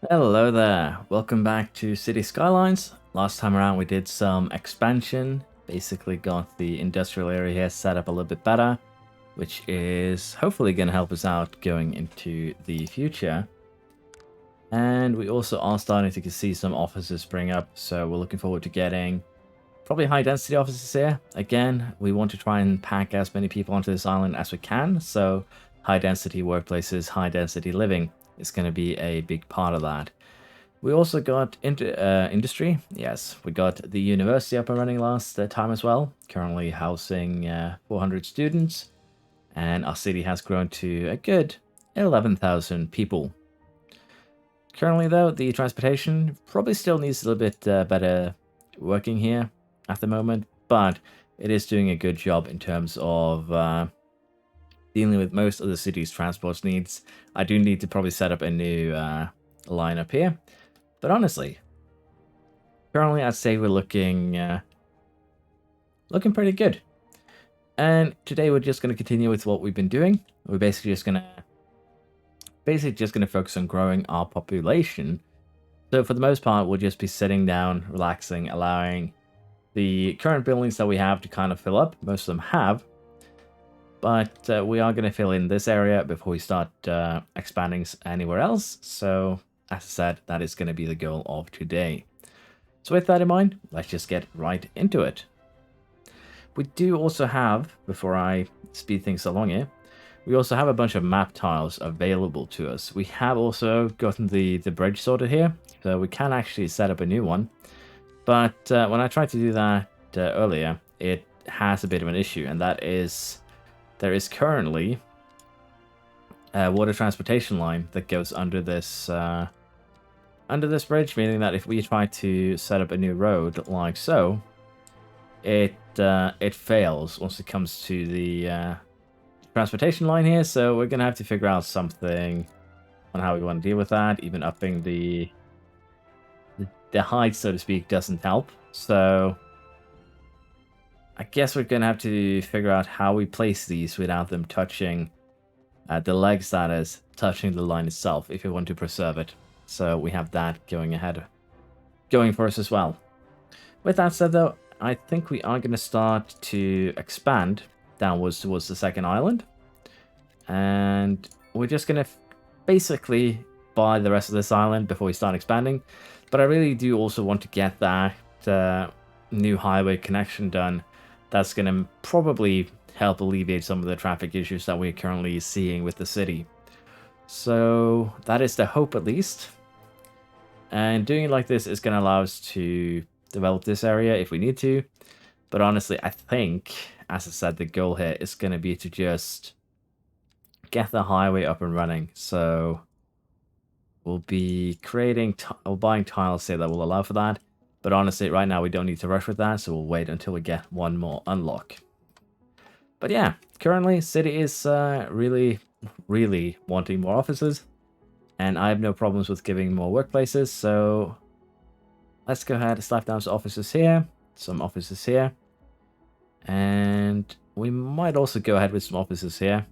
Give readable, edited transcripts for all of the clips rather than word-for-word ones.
Hello there, welcome back to Cities Skylines. Last time around we did some expansion, basically got the industrial area here set up a little bit better, which is hopefully going to help us out going into the future. And we also are starting to see some offices spring up, so we're looking forward to getting probably high density offices here. Again, we want to try and pack as many people onto this island as we can, so high density workplaces, high density living is going to be a big part of that. We also got industry. Yes, we got the university up and running last time as well. Currently housing 400 students, and our city has grown to a good 11,000 people. Currently, though, the transportation probably still needs a little bit better working here at the moment, but it is doing a good job in terms of dealing with most of the city's transport needs. I do need to probably set up a new line up here. But honestly, currently I'd say we're looking pretty good. And today we're just going to continue with what we've been doing. We're basically just going to focus on growing our population. So for the most part, we'll just be sitting down, relaxing, allowing the current buildings that we have to kind of fill up. Most of them have. But we are going to fill in this area before we start expanding anywhere else. So as I said, that is going to be the goal of today. So with that in mind, let's just get right into it. We do also have, before I speed things along here, we also have a bunch of map tiles available to us. We have also gotten the bridge sorted here, so we can actually set up a new one. But when I tried to do that earlier, it has a bit of an issue, and that is there is currently a water transportation line that goes under this bridge, meaning that if we try to set up a new road like so, it fails once it comes to the transportation line here. So we're gonna have to figure out something on how we want to deal with that. Even upping the height, so to speak, doesn't help. So I guess we're gonna have to figure out how we place these without them touching the legs, that is, touching the line itself, if we want to preserve it. So we have that going for us as well. With that said, though, I think we are going to start to expand downwards towards the second island. And we're just going to basically buy the rest of this island before we start expanding. But I really do also want to get that new highway connection done. That's going to probably help alleviate some of the traffic issues that we're currently seeing with the city. So that is the hope, at least. And doing it like this is going to allow us to develop this area if we need to. But honestly, I think, as I said, the goal here is going to be to just get the highway up and running. So we'll be buying tiles here that will allow for that. But honestly, right now we don't need to rush with that, so we'll wait until we get one more unlock. But yeah, currently city is really wanting more offices, and I have no problems with giving more workplaces. So let's go ahead and slap down some offices here, and we might also go ahead with some offices here.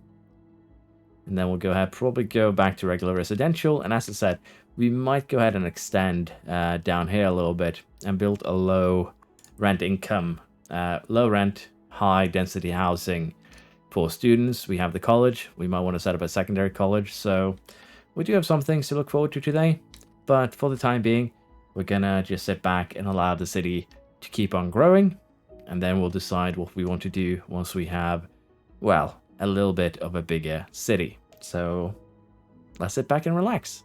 And then we'll go ahead, probably go back to regular residential. And as I said, we might go ahead and extend down here a little bit and build a low rent, high density housing for students. We have the college. We might want to set up a secondary college. So we do have some things to look forward to today. But for the time being, we're going to just sit back and allow the city to keep on growing. And then we'll decide what we want to do once we have, well, a little bit of a bigger city. So let's sit back and relax.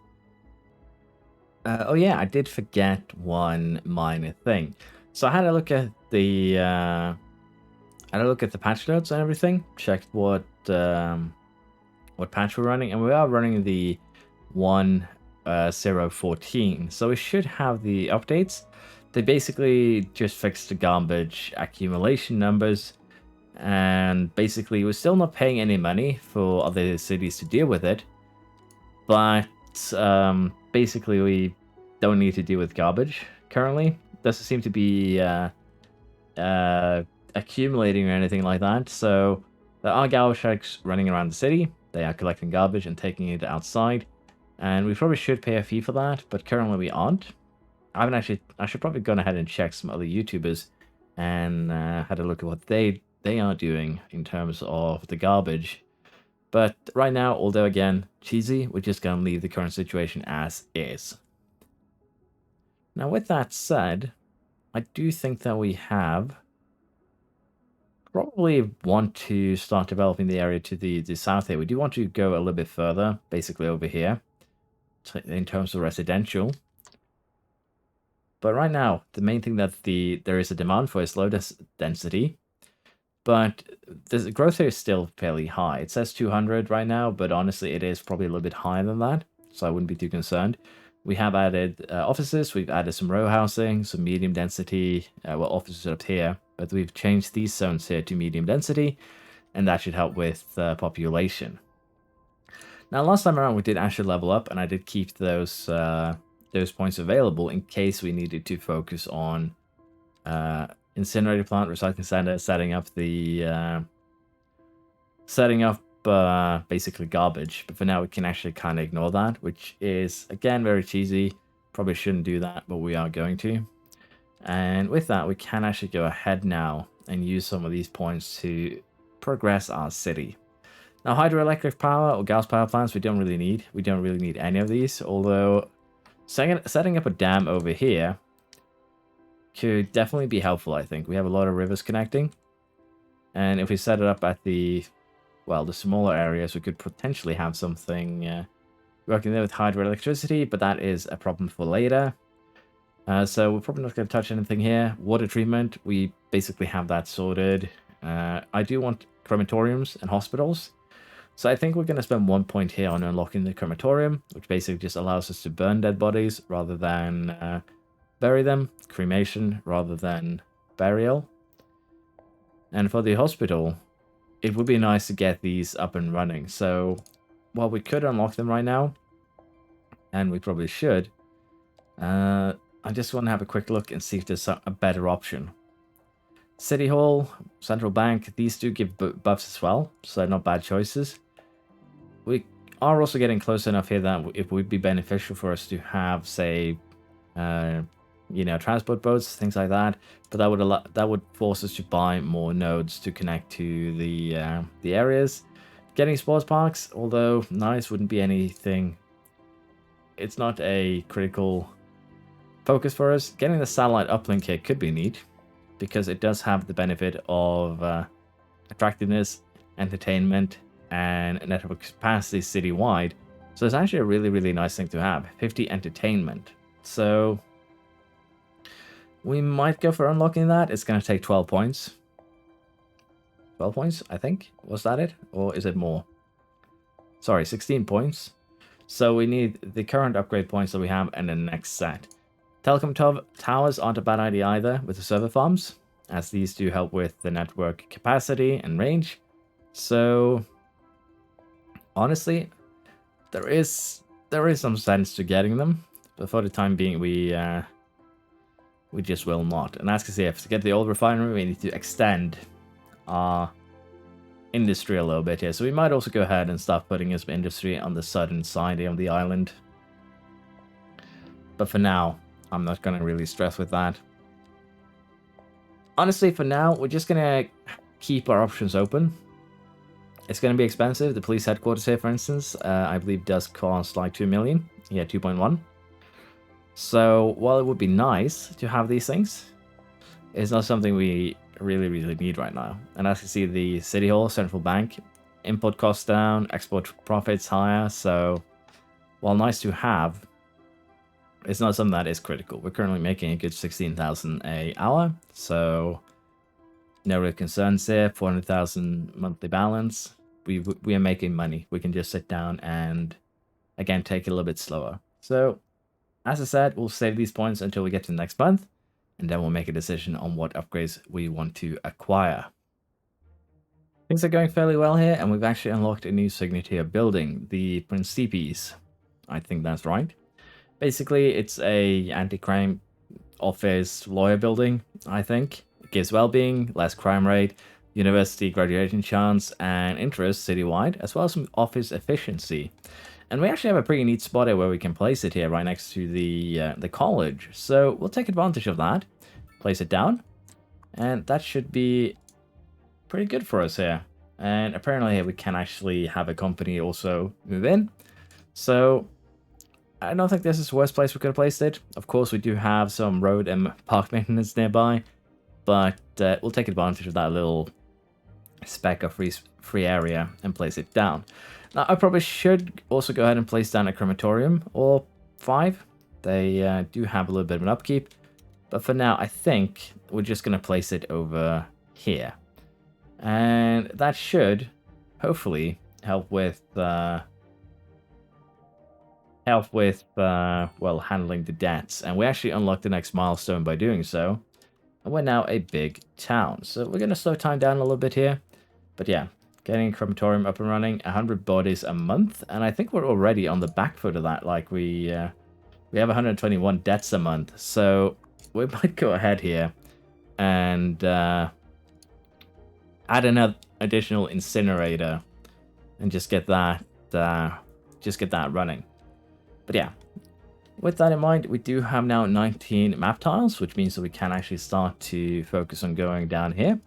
Oh yeah, I did forget one minor thing. So I had a look at the patch notes and everything. Checked what patch we're running, and we are running the 1.0.14. So we should have the updates. They basically just fixed the garbage accumulation numbers. And basically, we're still not paying any money for other cities to deal with it. But basically, we don't need to deal with garbage currently. Doesn't seem to be accumulating or anything like that. So there are garbage trucks running around the city. They are collecting garbage and taking it outside. And we probably should pay a fee for that, but currently we aren't. I should probably go ahead and check some other YouTubers and had a look at what they are doing in terms of the garbage. But right now, although again cheesy, we're just gonna leave the current situation as is. Now, with that said, I do think that we have probably want to start developing the area to the south here. We do want to go a little bit further, basically over here, in terms of residential. But right now, the main thing that there is a demand for is low density. But the growth rate is still fairly high. It says 200 right now, but honestly, it is probably a little bit higher than that. So I wouldn't be too concerned. We have added offices. We've added some row housing, some medium density, offices up here. But we've changed these zones here to medium density, and that should help with population. Now, last time around, we did actually level up, and I did keep those points available in case we needed to focus on incinerator plant, recycling center, setting up basically garbage. But for now, we can actually kind of ignore that, which is again very cheesy. Probably shouldn't do that, but we are going to. And with that, we can actually go ahead now and use some of these points to progress our city. Now, hydroelectric power or gas power plants, we don't really need. We don't really need any of these, although setting up a dam over here could definitely be helpful, I think. We have a lot of rivers connecting. And if we set it up at the smaller areas, we could potentially have something working there with hydroelectricity, but that is a problem for later. So we're probably not going to touch anything here. Water treatment, we basically have that sorted. I do want crematoriums and hospitals. So I think we're going to spend 1 point here on unlocking the crematorium, which basically just allows us to burn dead bodies rather than bury them. Cremation rather than burial. And for the hospital, it would be nice to get these up and running. So while we could unlock them right now, and we probably should, I just want to have a quick look and see if there's a better option. City Hall, Central Bank, these do give buffs as well, so not bad choices. We are also getting close enough here that it would be beneficial for us to have, say, transport boats, things like that. But that would force us to buy more nodes to connect to the areas. Getting sports parks, although nice, wouldn't be anything. It's not a critical focus for us. Getting the satellite uplink here could be neat, because it does have the benefit of attractiveness, entertainment, and network capacity citywide. So it's actually a really, really nice thing to have. 50 entertainment. So we might go for unlocking that. It's going to take 12 points. 12 points, I think. Was that it? Or is it more? Sorry, 16 points. So we need the current upgrade points that we have and the next set. Telecom towers aren't a bad idea either with the server farms, as these do help with the network capacity and range. So honestly, there is some sense to getting them, but for the time being, we just will not. And as you can see, to get the old refinery, we need to extend our industry a little bit here. So we might also go ahead and start putting some industry on the southern side of the island. But for now, I'm not going to really stress with that. Honestly, for now, we're just going to keep our options open. It's going to be expensive. The police headquarters here, for instance, I believe does cost like 2 million. Yeah, 2.1. So while it would be nice to have these things, it's not something we really, really need right now. And as you see, the City Hall, Central Bank, import costs down, export profits higher. So while nice to have, it's not something that is critical. We're currently making a good 16,000 an hour, so no real concerns there. 400,000 monthly balance. We are making money. We can just sit down and again take it a little bit slower. So as I said, we'll save these points until we get to the next month, and then we'll make a decision on what upgrades we want to acquire. Things are going fairly well here, and we've actually unlocked a new signature building, the Principes. I think that's right. Basically, it's a anti-crime office lawyer building, I think. It gives well-being, less crime rate, university graduation chance, and interest citywide, as well as some office efficiency. And we actually have a pretty neat spot here where we can place it here right next to the college. So we'll take advantage of that. Place it down. And that should be pretty good for us here. And apparently we can actually have a company also move in. So I don't think this is the worst place we could have placed it. Of course, we do have some road and park maintenance nearby. But we'll take advantage of that little speck of free area and place it down. Now, I probably should also go ahead and place down a crematorium or 5. They do have a little bit of an upkeep. But for now, I think we're just going to place it over here. And that should hopefully help with well, handling the debts. And we actually unlocked the next milestone by doing so. And we're now a big town. So we're going to slow time down a little bit here. But yeah, getting crematorium up and running, 100 bodies a month. And I think we're already on the back foot of that. Like we have 121 deaths a month. So we might go ahead here and add another additional incinerator and just get that running. But yeah, with that in mind, we do have now 19 map tiles, which means that we can actually start to focus on going down here,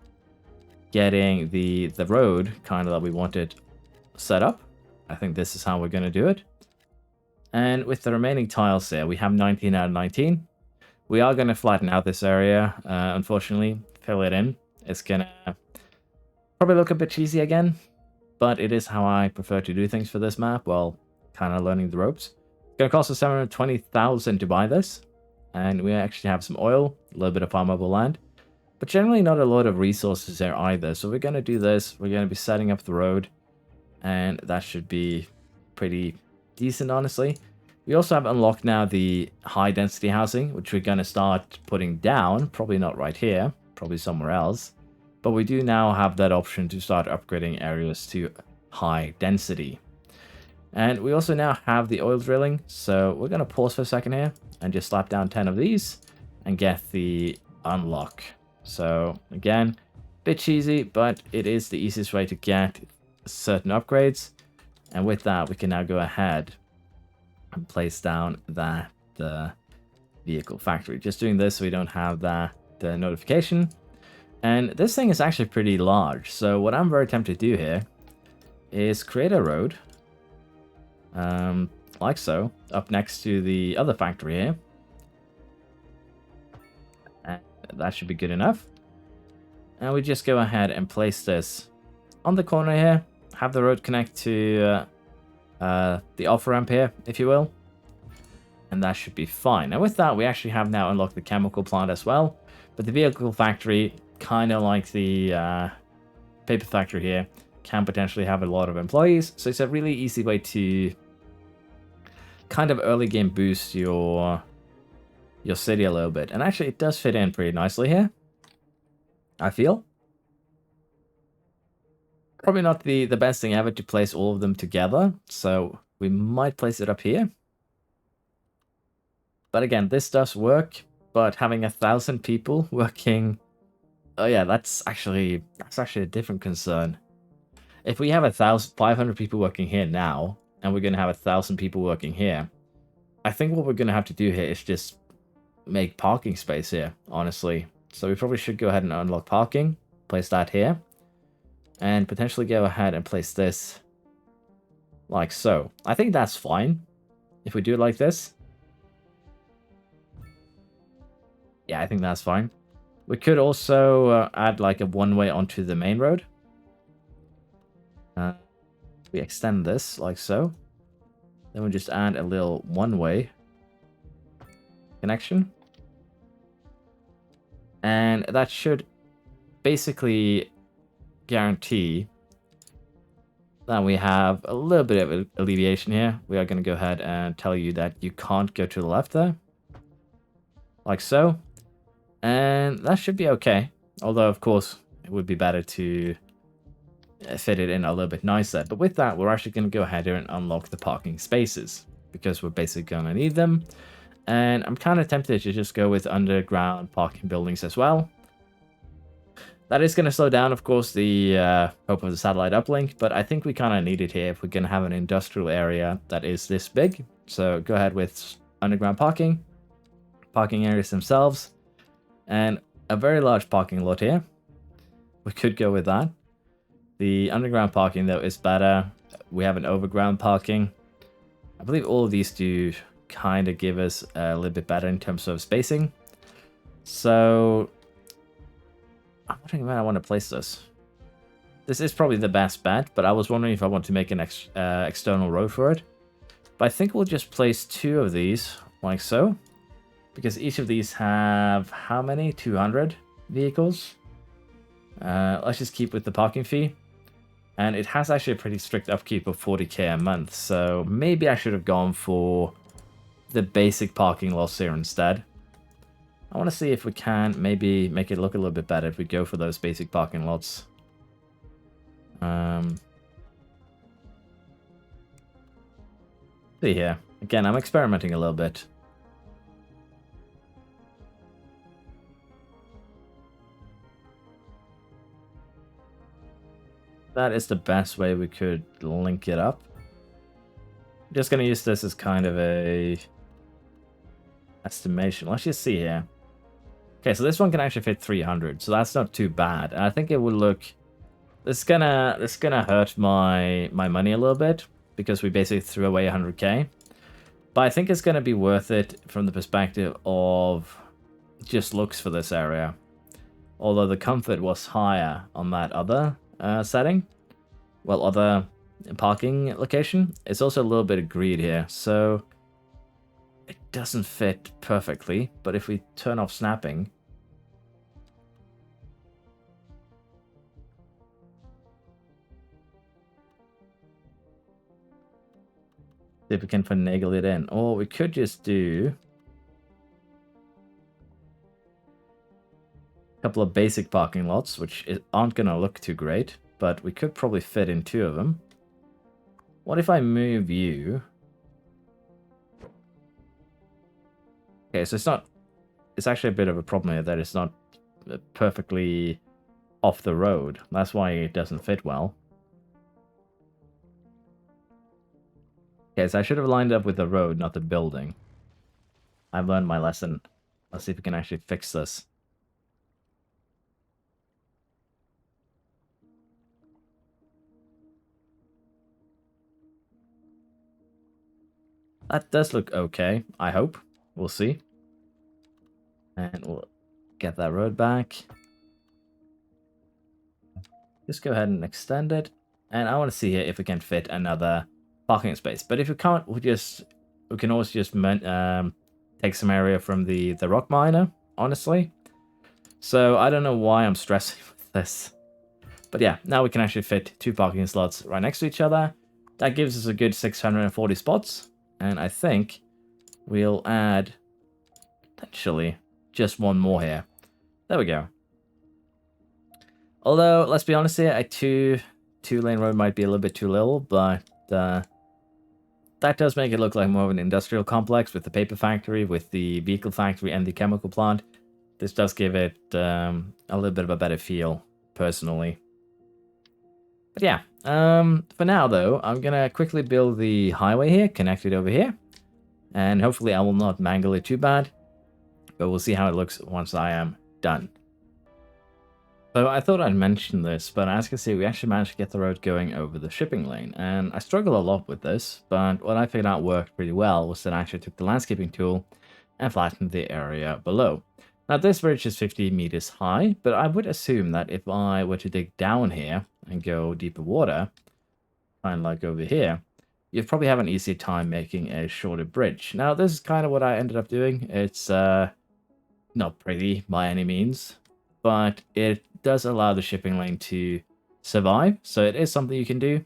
getting the road kind of that we wanted set up. I think this is how we're going to do it. And with the remaining tiles here, we have 19 out of 19. We are going to flatten out this area, unfortunately, fill it in. It's going to probably look a bit cheesy again, but it is how I prefer to do things for this map, while kind of learning the ropes. It's going to cost us 720,000 to buy this, and we actually have some oil, a little bit of farmable land, but generally not a lot of resources there either. So we're going to do this. We're going to be setting up the road, and that should be pretty decent, honestly. We also have unlocked now the high density housing, which we're going to start putting down, probably not right here, probably somewhere else. But we do now have that option to start upgrading areas to high density. And we also now have the oil drilling, so we're going to pause for a second here and just slap down 10 of these and get the unlock. So again, a bit cheesy, but it is the easiest way to get certain upgrades. And with that, we can now go ahead and place down that vehicle factory. Just doing this so we don't have the notification. And this thing is actually pretty large. So what I'm very tempted to do here is create a road, like so, up next to the other factory here. And that should be good enough. And we just go ahead and place this on the corner here. Have the road connect to the off-ramp here, if you will. And that should be fine. And with that, we actually have now unlocked the chemical plant as well. But the vehicle factory, kind of like the paper factory here, can potentially have a lot of employees. So it's a really easy way to kind of early game boost your city a little bit. And actually, it does fit in pretty nicely here, I feel. Probably not the best thing ever to place all of them together, so we might place it up here. But again, this does work, but having 1,000 people working... Oh yeah, that's actually a different concern. If we have 500 people working here now, and we're going to have 1,000 people working here, I think what we're going to have to do here is just make parking space here, honestly. So we probably should go ahead and unlock parking, place that here. And potentially go ahead and place this like so. I think that's fine if we do it like this. Yeah, I think that's fine. We could also add like a one-way onto the main road. We extend this like so. Then we just add a little one-way connection. And that should basically guarantee that we have a little bit of alleviation here. We are going to go ahead and tell you that you can't go to the left there. Like so. And that should be okay. Although, of course, it would be better to fit it in a little bit nicer. But with that, we're actually going to go ahead here and unlock the parking spaces, because we're basically going to need them. And I'm kind of tempted to just go with underground parking buildings as well. That is going to slow down, of course, the hope of the satellite uplink, but I think we kind of need it here if we're going to have an industrial area that is this big. So go ahead with underground parking areas themselves, and a very large parking lot here. We could go with that. The underground parking, though, is better. We have an overground parking. I believe all of these do kind of give us a little bit better in terms of spacing. So I'm wondering where I want to place this. This is probably the best bet, but I was wondering if I want to make an external road for it. But I think we'll just place 2 of these, like so. Because each of these have, how many? 200 vehicles? Let's just keep with the parking fee. And it has actually a pretty strict upkeep of 40k a month, so maybe I should have gone for the basic parking lots here instead. I want to see if we can maybe make it look a little bit better if we go for those basic parking lots. See here. Again, I'm experimenting a little bit. That is the best way we could link it up. I'm just going to use this as kind of a estimation. Let's just see here. Okay, so this one can actually fit 300, so that's not too bad. And I think it would look... This is gonna hurt my money a little bit, because we basically threw away 100k. But I think it's going to be worth it from the perspective of just looks for this area. Although the comfort was higher on that other setting, well, other parking location, it's also a little bit of greed here, so it doesn't fit perfectly. But if we turn off snapping, see if we can finagle it in, or we could just do a couple of basic parking lots, which aren't going to look too great, but we could probably fit in 2 of them. What if I move you? Okay, so it's actually a bit of a problem here that it's not perfectly off the road. That's why it doesn't fit well. Okay, so I should have lined up with the road, not the building. I've learned my lesson. Let's see if we can actually fix this. That does look okay, I hope. We'll see. And we'll get that road back. Just go ahead and extend it. And I want to see here if we can fit another parking space. But if we can't, we can always just take some area from the rock miner, honestly. So I don't know why I'm stressing with this. But yeah, now we can actually fit 2 parking slots right next to each other. That gives us a good 640 spots. And I think we'll add, potentially, just 1 more here. There we go. Although, let's be honest here, a two-lane road might be a little bit too little, but that does make it look like more of an industrial complex with the paper factory, with the vehicle factory, and the chemical plant. This does give it a little bit of a better feel, personally. But yeah, for now though, I'm gonna quickly build the highway here, connect it over here, and hopefully I will not mangle it too bad, but we'll see how it looks once I am done. So I thought I'd mention this, but as you can see, we actually managed to get the road going over the shipping lane, and I struggle a lot with this, but what I figured out worked pretty well was that I actually took the landscaping tool and flattened the area below. Now this bridge is 50 meters high, but I would assume that if I were to dig down here and go deeper water, kind of like over here, you'd probably have an easier time making a shorter bridge. Now this is kind of what I ended up doing. It's not pretty by any means, but it does allow the shipping lane to survive, so it is something you can do.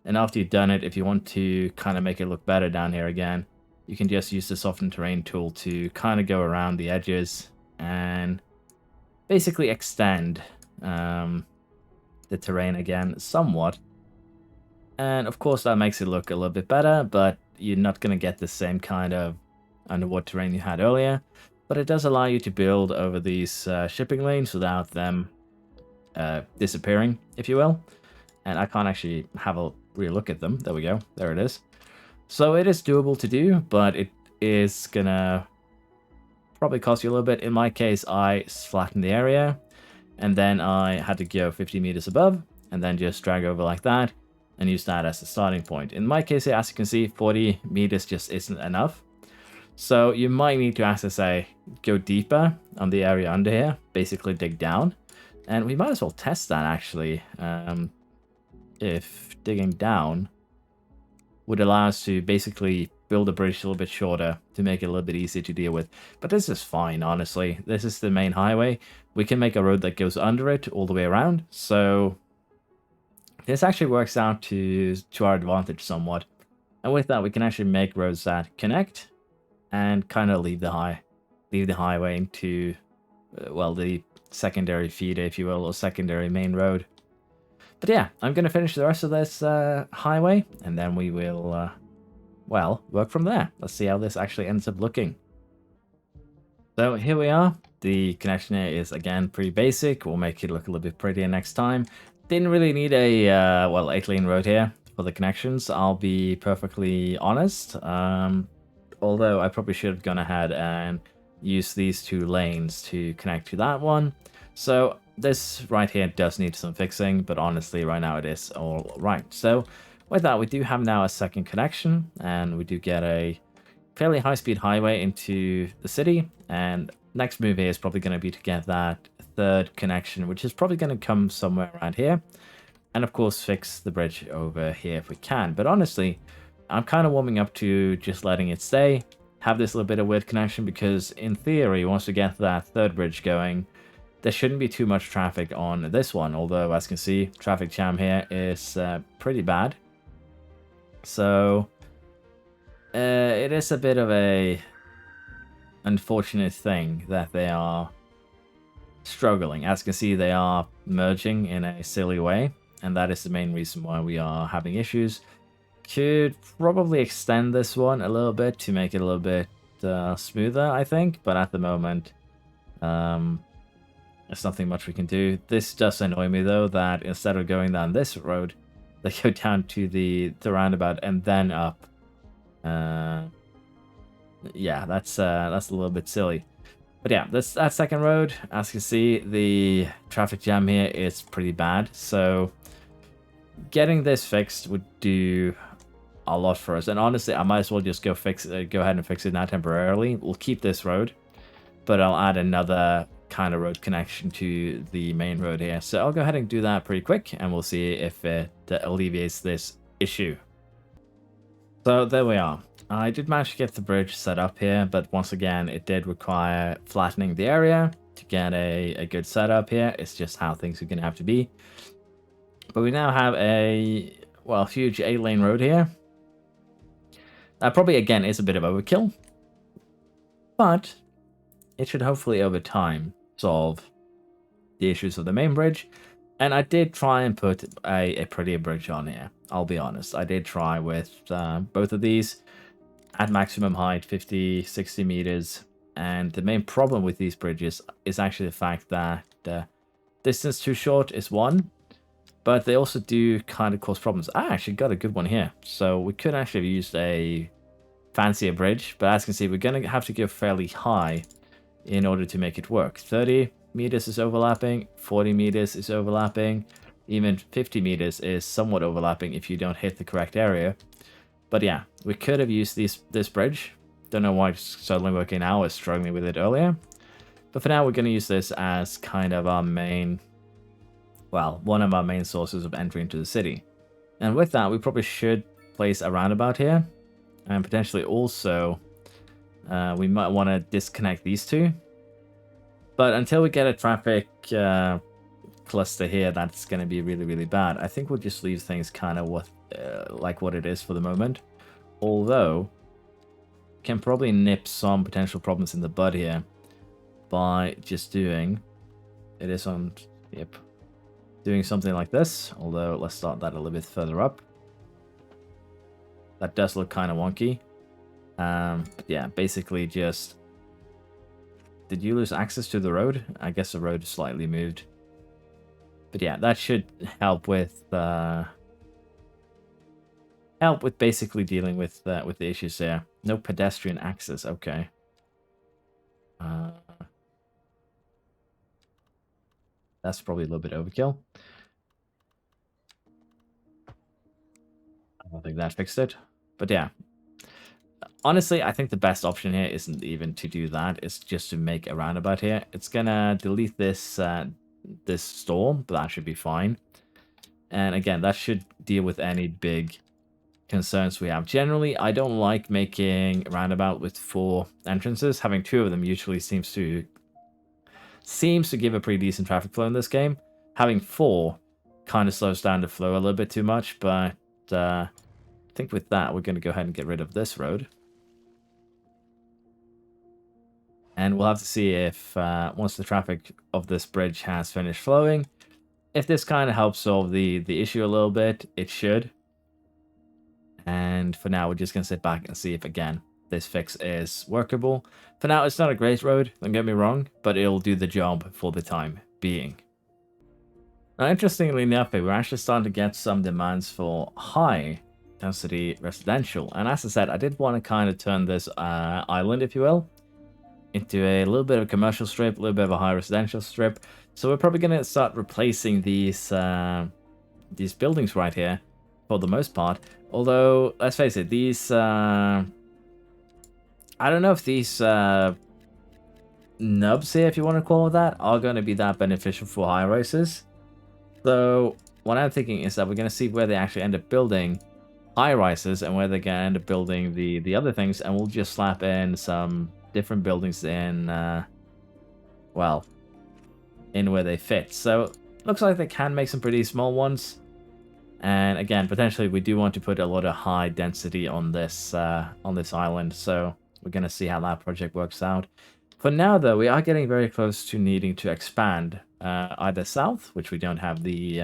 And after you've done it, if you want to kind of make it look better down here again, you can just use the soften terrain tool to kind of go around the edges and basically extend the terrain again somewhat. And of course that makes it look a little bit better, but you're not going to get the same kind of underwater terrain you had earlier. But it does allow you to build over these shipping lanes without them disappearing, if you will. And I can't actually have a real look at them. There we go. There it is. So it is doable to do, but it is gonna probably cost you a little bit. In my case, I flattened the area, and then I had to go 50 meters above, and then just drag over like that, and use that as the starting point. In my case here, as you can see, 40 meters just isn't enough. So you might need to, as I say, go deeper on the area under here, basically dig down. And we might as well test that, actually. If digging down would allow us to basically build a bridge a little bit shorter to make it a little bit easier to deal with. But this is fine, honestly. This is the main highway. We can make a road that goes under it all the way around. So this actually works out to our advantage somewhat. And with that, we can actually make roads that connect and kind of leave the highway into, well, the secondary feeder, if you will, or secondary main road. But yeah, I'm going to finish the rest of this highway, and then we will, well, work from there. Let's see how this actually ends up looking. So here we are. The connection here is, again, pretty basic. We'll make it look a little bit prettier next time. Didn't really need a, well, 8-lane road here for the connections, I'll be perfectly honest. Although I probably should have gone ahead and used these 2 lanes to connect to that one. So this right here does need some fixing, but honestly right now it is all right. So with that, we do have now a second connection, and we do get a fairly high-speed highway into the city. And next move here is probably going to be to get that third connection, which is probably going to come somewhere around here. And of course fix the bridge over here if we can. But honestly, I'm kind of warming up to just letting it stay, have this little bit of weird connection, because in theory, once we get that third bridge going, there shouldn't be too much traffic on this one. Although, as you can see, traffic jam here is pretty bad. So it is a bit of a unfortunate thing that they are struggling. As you can see, they are merging in a silly way, and that is the main reason why we are having issues. Could probably extend this one a little bit to make it a little bit smoother, I think, but at the moment there's nothing much we can do. This does annoy me though, that instead of going down this road, they go down to the roundabout and then up. Yeah, that's a little bit silly. But yeah, that second road, as you can see, the traffic jam here is pretty bad. So getting this fixed would do a lot for us. And honestly, I might as well just go ahead and fix it now temporarily. We'll keep this road, but I'll add another kind of road connection to the main road here. So I'll go ahead and do that pretty quick, and we'll see if it alleviates this issue. So there we are. I did manage to get the bridge set up here, but once again, it did require flattening the area to get a good setup here. It's just how things are going to have to be. But we now have a, well, huge 8-lane road here. That probably, again, is a bit of overkill, but it should hopefully, over time, solve the issues of the main bridge. And I did try and put a prettier bridge on here, I'll be honest. I did try with both of these at maximum height, 50, 60 meters. And the main problem with these bridges is actually the fact that distance too short is one, but they also do kind of cause problems. I actually got a good one here. So we could actually have used a fancier bridge, but as you can see, we're going to have to go fairly high in order to make it work. 30 meters is overlapping, 40 meters is overlapping, even 50 meters is somewhat overlapping if you don't hit the correct area. But yeah, we could have used this bridge. Don't know why it's suddenly working now. I was struggling with it earlier. But for now, we're going to use this as kind of our main, well, one of our main sources of entry into the city. And with that, we probably should place a roundabout here. And potentially also, we might want to disconnect these two. But until we get a traffic cluster here, that's going to be really, really bad. I think we'll just leave things kind of like what it is for the moment. Although, can probably nip some potential problems in the bud here by just doing, it is on, yep, doing something like this. Although, let's start that a little bit further up. That does look kind of wonky. But yeah, basically just... Did you lose access to the road? I guess the road is slightly moved. But yeah, that should help with basically dealing with the issues there. No pedestrian access. Okay. That's probably a little bit overkill. I don't think that fixed it. But yeah. Honestly, I think the best option here isn't even to do that. It's just to make a roundabout here. It's gonna delete this this storm, but that should be fine. And again, that should deal with any big concerns we have. Generally, I don't like making a roundabout with 4 entrances. Having 2 of them usually seems to give a pretty decent traffic flow in this game. Having 4 kind of slows down the flow a little bit too much, but I think with that, we're going to go ahead and get rid of this road. And we'll have to see if, once the traffic of this bridge has finished flowing, if this kind of helps solve the issue a little bit. It should. And for now, we're just going to sit back and see if, again, this fix is workable. For now, it's not a great road, don't get me wrong, but it'll do the job for the time being. Now, interestingly enough, we're actually starting to get some demands for high density residential. And as I said, I did want to kind of turn this island, if you will, into a little bit of a commercial strip, a little bit of a high residential strip. So we're probably going to start replacing these buildings right here for the most part. Although, let's face it, these I don't know if these nubs here, if you want to call it that, are going to be that beneficial for high rises. So what I'm thinking is that we're going to see where they actually end up building high rises and where they're going to end up building the other things, and we'll just slap in some different buildings in, well, in where they fit. So looks like they can make some pretty small ones. And again, potentially we do want to put a lot of high density on this island. So we're going to see how that project works out. For now, though, we are getting very close to needing to expand either south, which we don't have the,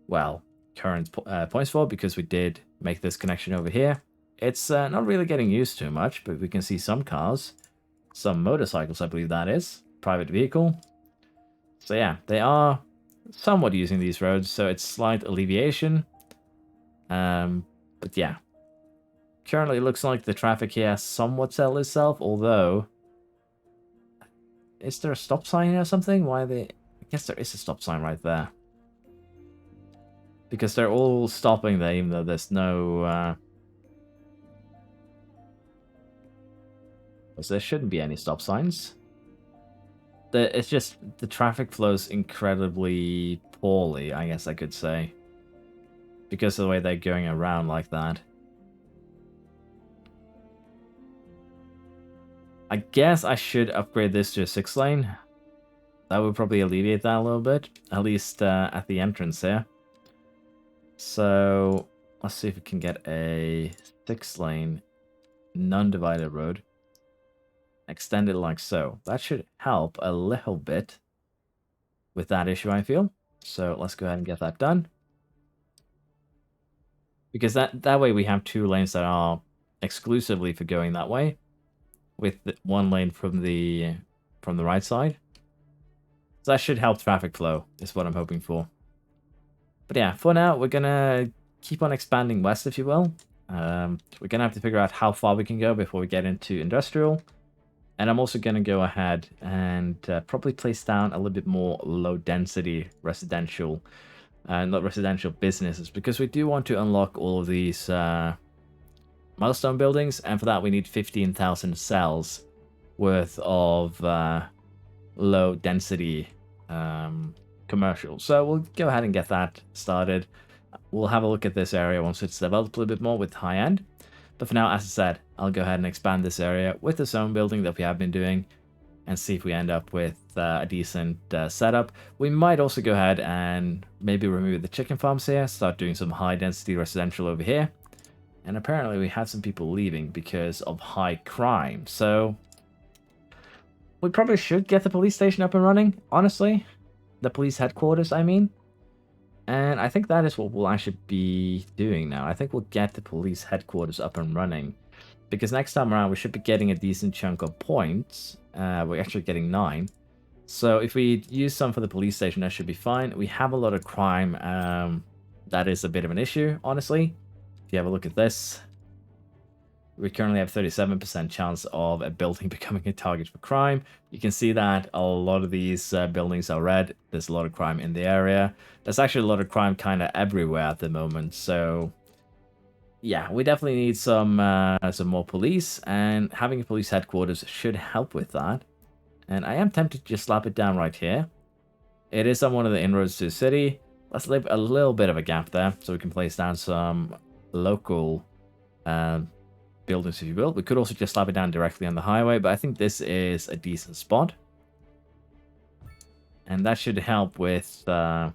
well, current points for because we did make this connection over here. It's not really getting used too much, but we can see some cars, some motorcycles, I believe that is, private vehicle. So yeah, they are somewhat using these roads, so it's slight alleviation. But yeah, currently it looks like the traffic here has somewhat settled itself, although, is there a stop sign here or something? Why are they... I guess there is a stop sign right there. Because they're all stopping there, even though there's no... there shouldn't be any stop signs. It's just the traffic flows incredibly poorly, I guess I could say. Because of the way they're going around like that. I guess I should upgrade this to a 6-lane. That would probably alleviate that a little bit. At least at the entrance here. So let's see if we can get a 6-lane non-divided road. Extend it like so. That should help a little bit with that issue, I feel. So let's go ahead and get that done. Because that way we have 2 lanes that are exclusively for going that way, with 1 lane from the right side. So that should help traffic flow, is what I'm hoping for. But yeah, for now, we're going to keep on expanding west, if you will. We're going to have to figure out how far we can go before we get into industrial. And I'm also going to go ahead and probably place down a little bit more low-density residential, not residential businesses, because we do want to unlock all of these milestone buildings, and for that we need 15,000 cells worth of low-density commercial. So we'll go ahead and get that started. We'll have a look at this area once it's developed a little bit more with high-end. But for now, as I said, I'll go ahead and expand this area with the zone building that we have been doing and see if we end up with a decent setup. We might also go ahead and maybe remove the chicken farms here, start doing some high density residential over here. And apparently we have some people leaving because of high crime. So we probably should get the police station up and running, honestly. The police headquarters, I mean. And I think that is what we'll actually be doing now. I think we'll get the police headquarters up and running. Because next time around, we should be getting a decent chunk of points. We're actually getting 9. So if we use some for the police station, that should be fine. We have a lot of crime. That is a bit of an issue, honestly. If you have a look at this, we currently have 37% chance of a building becoming a target for crime. You can see that a lot of these buildings are red. There's a lot of crime in the area. There's actually a lot of crime kind of everywhere at the moment. So yeah, we definitely need some more police, and having a police headquarters should help with that. And I am tempted to just slap it down right here. It is on one of the inroads to the city. Let's leave a little bit of a gap there so we can place down some local buildings, if you will. We could also just slap it down directly on the highway, but I think this is a decent spot. And that should help with the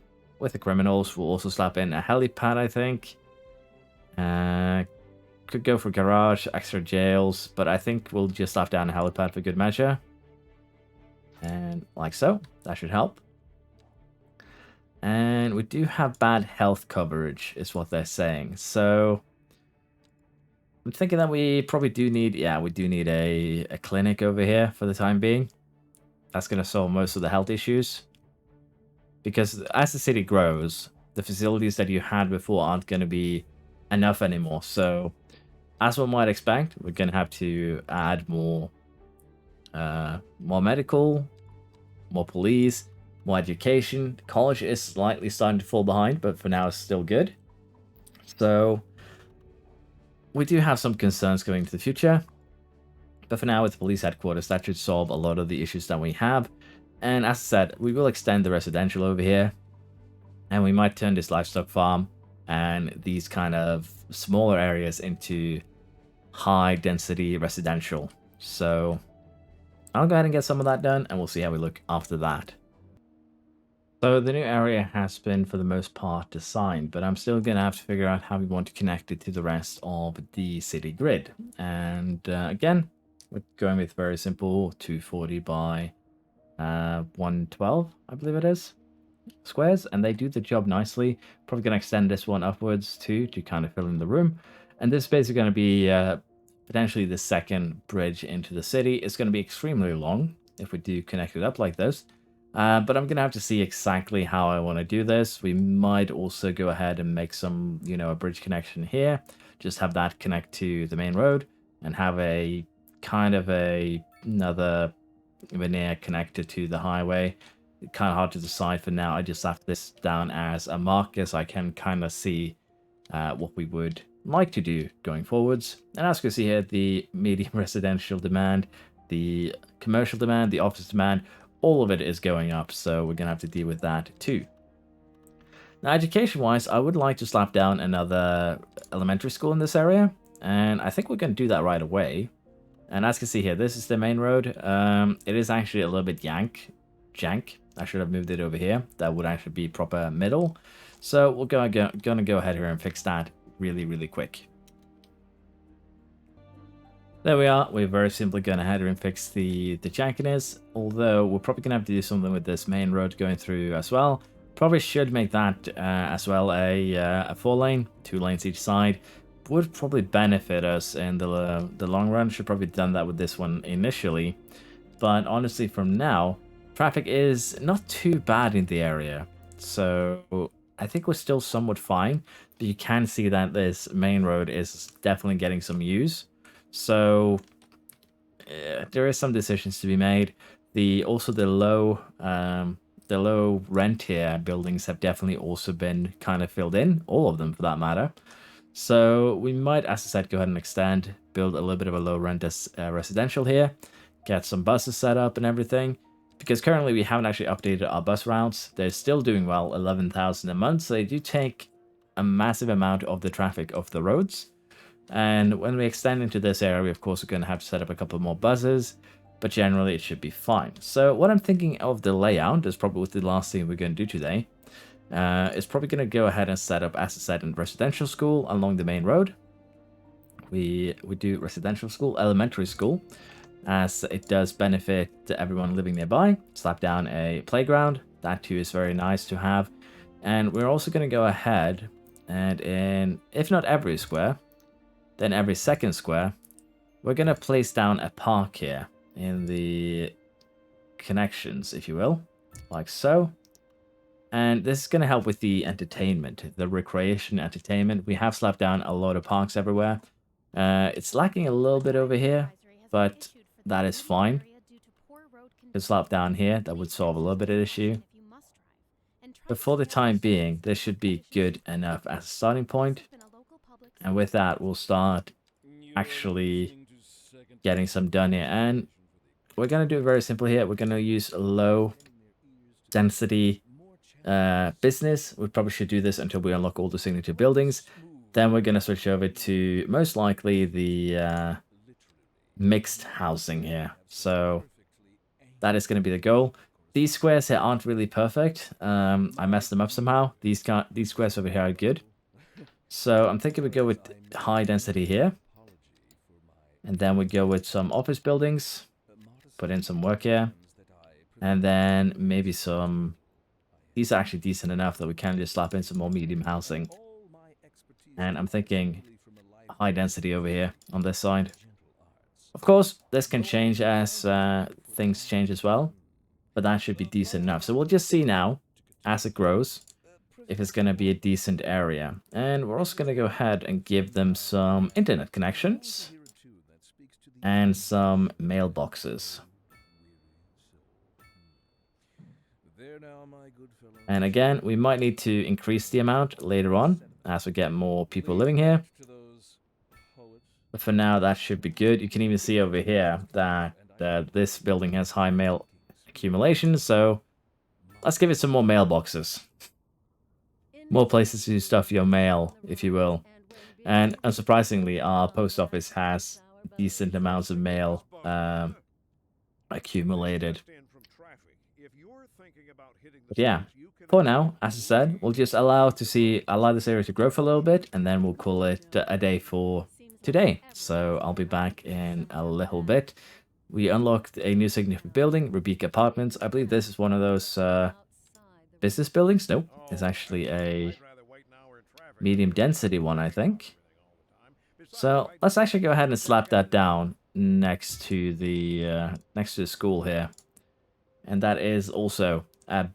criminals. We'll also slap in a helipad, I think. Could go for garage, extra jails, but I think we'll just slap down a helipad for good measure. And like so, that should help. And we do have bad health coverage, is what they're saying. So I'm thinking that we probably do need, we do need a clinic over here for the time being. That's going to solve most of the health issues. Because as the city grows, the facilities that you had before aren't going to be enough anymore. So as one might expect, we're going to have to add more medical, more police, more education. College is slightly starting to fall behind, but for now it's still good. So we do have some concerns going into the future. But for now, with the police headquarters, that should solve a lot of the issues that we have. And as I said, we will extend the residential over here. And we might turn this livestock farm and these kind of smaller areas into high density residential. So I'll go ahead and get some of that done, and we'll see how we look after that. So the new area has been, for the most part, designed, but I'm still going to have to figure out how we want to connect it to the rest of the city grid. And again, we're going with very simple 240 by 112, I believe it is, squares, and they do the job nicely. Probably going to extend this one upwards too, to kind of fill in the room. And this is basically going to be potentially the second bridge into the city. It's going to be extremely long if we do connect it up like this. But I'm going to have to see exactly how I want to do this. We might also go ahead and make some, a bridge connection here. Just have that connect to the main road and have a kind of another veneer connected to the highway. Kind of hard to decide for now. I just have this down as a marker so I can kind of see what we would like to do going forwards. And as you can see here, the medium residential demand, the commercial demand, the office demand, all of it is going up, so we're gonna have to deal with that too. Now, education wise, I would like to slap down another elementary school in this area, and I think we're gonna do that right away. And as you can see here, this is the main road. It is actually a little bit jank. I should have moved it over here. That would actually be proper middle. So we're gonna go ahead here and fix that really quick. There we are. We're very simply going to head and fix the jankiness, although we're probably going to have to do something with this main road going through as well. Probably should make that as well a 4-lane, 2 lanes each side. Would probably benefit us in the long run. Should probably have done that with this one initially. But honestly, from now, traffic is not too bad in the area. So I think we're still somewhat fine. But you can see that this main road is definitely getting some use. So there is some decisions to be made. Also the low rent here buildings have definitely also been kind of filled in, all of them for that matter. So we might, as I said, go ahead and extend, build a little bit of a low rent residential here, get some buses set up and everything. Because currently we haven't actually updated our bus routes. They're still doing well, 11,000 a month. So they do take a massive amount of the traffic off the roads. And when we extend into this area, we of course are going to have to set up a couple more buses, but generally it should be fine. So what I'm thinking of the layout is probably the last thing we're going to do today. Is probably going to go ahead and set up, as I said, a residential school along the main road. We do residential school, elementary school, as it does benefit everyone living nearby. Slap down a playground. That too is very nice to have. And we're also going to go ahead and in, if not every square, then every second square, we're going to place down a park here in the connections, if you will, like so. And this is going to help with the entertainment, the recreation entertainment. We have slapped down a lot of parks everywhere. It's lacking a little bit over here, but that is fine. Could slap down here, that would solve a little bit of the issue. But for the time being, this should be good enough as a starting point. And with that, we'll start actually getting some done here. And we're going to do it very simply here. We're going to use low density business. We probably should do this until we unlock all the signature buildings. Then we're going to switch over to most likely the mixed housing here. So that is going to be the goal. These squares here aren't really perfect. I messed them up somehow. These squares over here are good. So I'm thinking we go with high density here. And then we go with some office buildings. Put in some work here. And then maybe some... These are actually decent enough that we can just slap in some more medium housing. And I'm thinking high density over here on this side. Of course, this can change as things change as well. But that should be decent enough. So we'll just see now, as it grows, if it's going to be a decent area. And we're also going to go ahead and give them some internet connections. And some mailboxes. And again, we might need to increase the amount later on as we get more people living here. But for now, that should be good. You can even see over here that this building has high mail accumulation. So let's give it some more mailboxes. More places to stuff your mail, if you will. And unsurprisingly, our post office has decent amounts of mail accumulated. But yeah, for now, as I said, we'll just allow this area to grow for a little bit, and then we'll call it a day for today. So I'll be back in a little bit. We unlocked a new significant building, Rebecca Apartments. I believe this is one of those business buildings. Nope, it's actually a medium density one, I think. So let's actually go ahead and slap that down next to the school here, and that is also a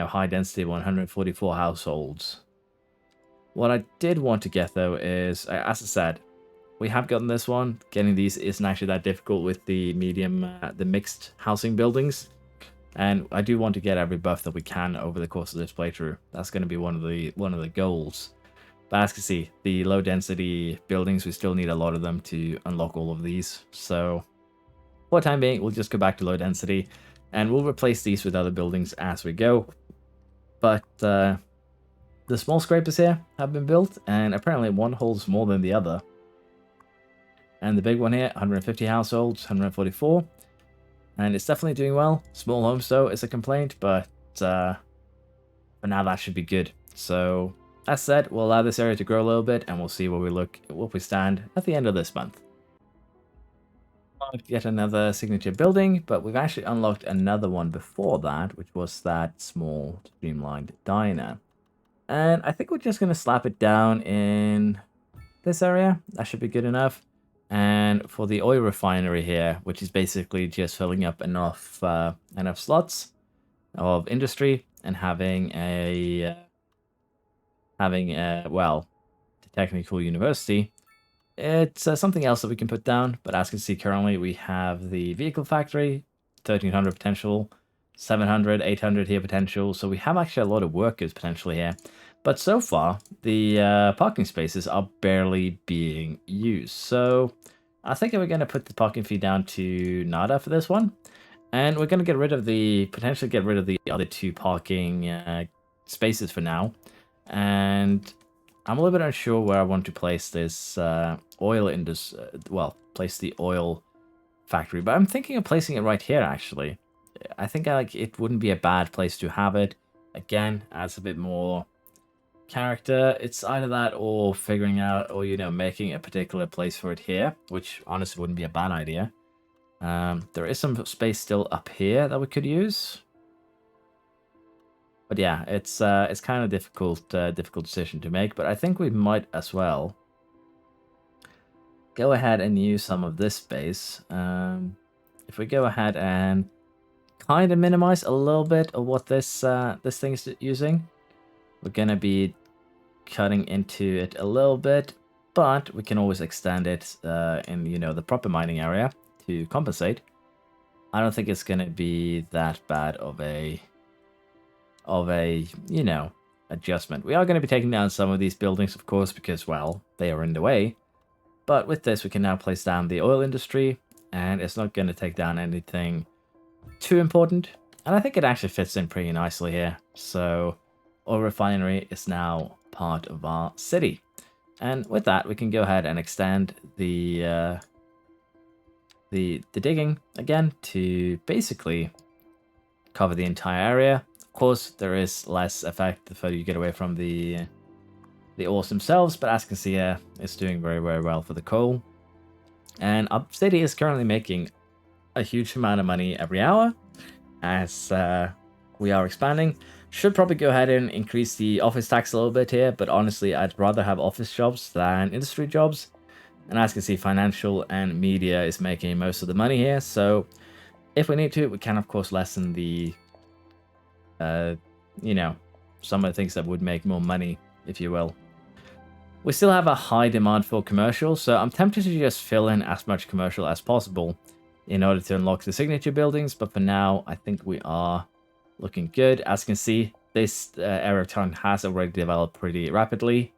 high density 144 households. What I did want to get though is, as I said, we have gotten this one. Getting these isn't actually that difficult with the the mixed housing buildings, and I do want to get every buff that we can over the course of this playthrough. That's going to be one of the goals. But as you can see, the low density buildings, we still need a lot of them to unlock all of these. So for the time being, we'll just go back to low density, and we'll replace these with other buildings as we go. But the small scrapers here have been built, and apparently one holds more than the other. And the big one here, 150 households, 144. And it's definitely doing well. Small homes, though, is a complaint, but for now that should be good. So, as said, we'll allow this area to grow a little bit, and we'll see where we stand at the end of this month. Yet another signature building, but we've actually unlocked another one before that, which was that small streamlined diner. And I think we're just going to slap it down in this area. That should be good enough. And for the oil refinery here, which is basically just filling up enough slots of industry and having a technical university. It's something else that we can put down, but as you can see currently we have the vehicle factory, 1300 potential, 700, 800 here potential, so we have actually a lot of workers potentially here. But so far, the parking spaces are barely being used, so I think we're going to put the parking fee down to nada for this one, and we're going to potentially get rid of the other two parking spaces for now, and I'm a little bit unsure where I want to place this oil industry. Place the oil factory, but I'm thinking of placing it right here. Actually, I think it wouldn't be a bad place to have it. Again, adds a bit more character. It's either that or figuring out, or making a particular place for it here, which honestly wouldn't be a bad idea. There is some space still up here that we could use. But yeah, it's kind of difficult decision to make. But I think we might as well go ahead and use some of this space. If we go ahead and kind of minimize a little bit of what this this thing is using. We're gonna be cutting into it a little bit, but we can always extend it in, you know, the proper mining area to compensate. I don't think it's gonna be that bad of a you know, adjustment. We are going to be taking down some of these buildings, of course, because, well, they are in the way. But with this, we can now place down the oil industry, and it's not going to take down anything too important. And I think it actually fits in pretty nicely here. So, oil refinery is now part of our city. And with that, we can go ahead and extend the digging again to basically cover the entire area. Of course, there is less effect the further you get away from the ores themselves, but as you can see here, it's doing very, very well for the coal. And our city is currently making a huge amount of money every hour as we are expanding. Should probably go ahead and increase the office tax a little bit here, but honestly, I'd rather have office jobs than industry jobs. And as you can see, financial and media is making most of the money here, so if we need to, we can, of course, lessen the, you know, some of the things that would make more money, if you will. We still have a high demand for commercial, so I'm tempted to just fill in as much commercial as possible in order to unlock the signature buildings, but for now, I think we are looking good. As you can see, this area of town has already developed pretty rapidly.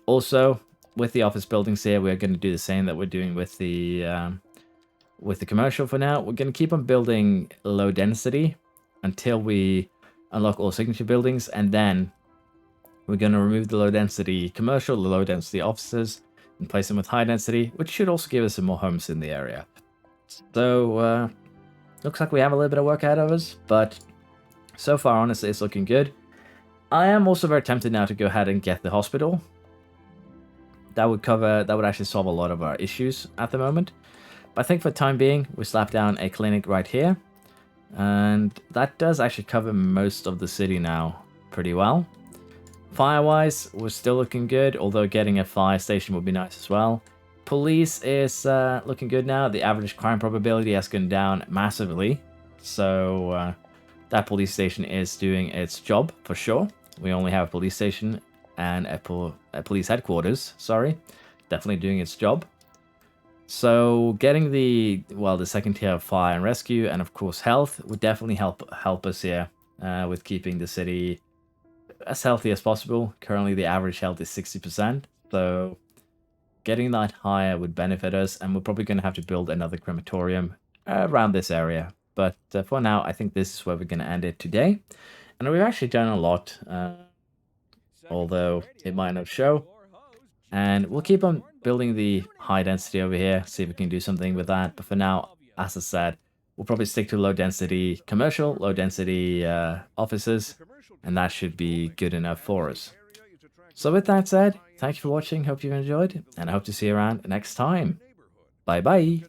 Also, with the office buildings here, we're going to do the same that we're doing with the commercial for now. We're going to keep on building low density until we unlock all signature buildings, and then we're going to remove the low density commercial, the low density offices, and place them with high density, which should also give us some more homes in the area. So, looks like we have a little bit of work ahead of us, but so far, honestly, it's looking good. I am also very tempted now to go ahead and get the hospital. That would actually solve a lot of our issues at the moment. But I think for the time being, we slap down a clinic right here. And that does actually cover most of the city now pretty well. Fire-wise, we're still looking good, although getting a fire station would be nice as well. Police is looking good now. The average crime probability has gone down massively. So that police station is doing its job for sure. We only have a police station and a police headquarters, sorry. Definitely doing its job. So getting the second tier of fire and rescue, and of course health, would definitely help us here with keeping the city as healthy as possible. Currently the average health is 60%, so getting that higher would benefit us, and we're probably going to have to build another crematorium around this area. But for now, I think this is where we're going to end it today. And we've actually done a lot, although it might not show. And we'll keep on building the high density over here, see if we can do something with that. But for now, as I said, we'll probably stick to low density commercial, low density offices, and that should be good enough for us. So with that said, thank you for watching, hope you've enjoyed, and I hope to see you around next time. Bye bye!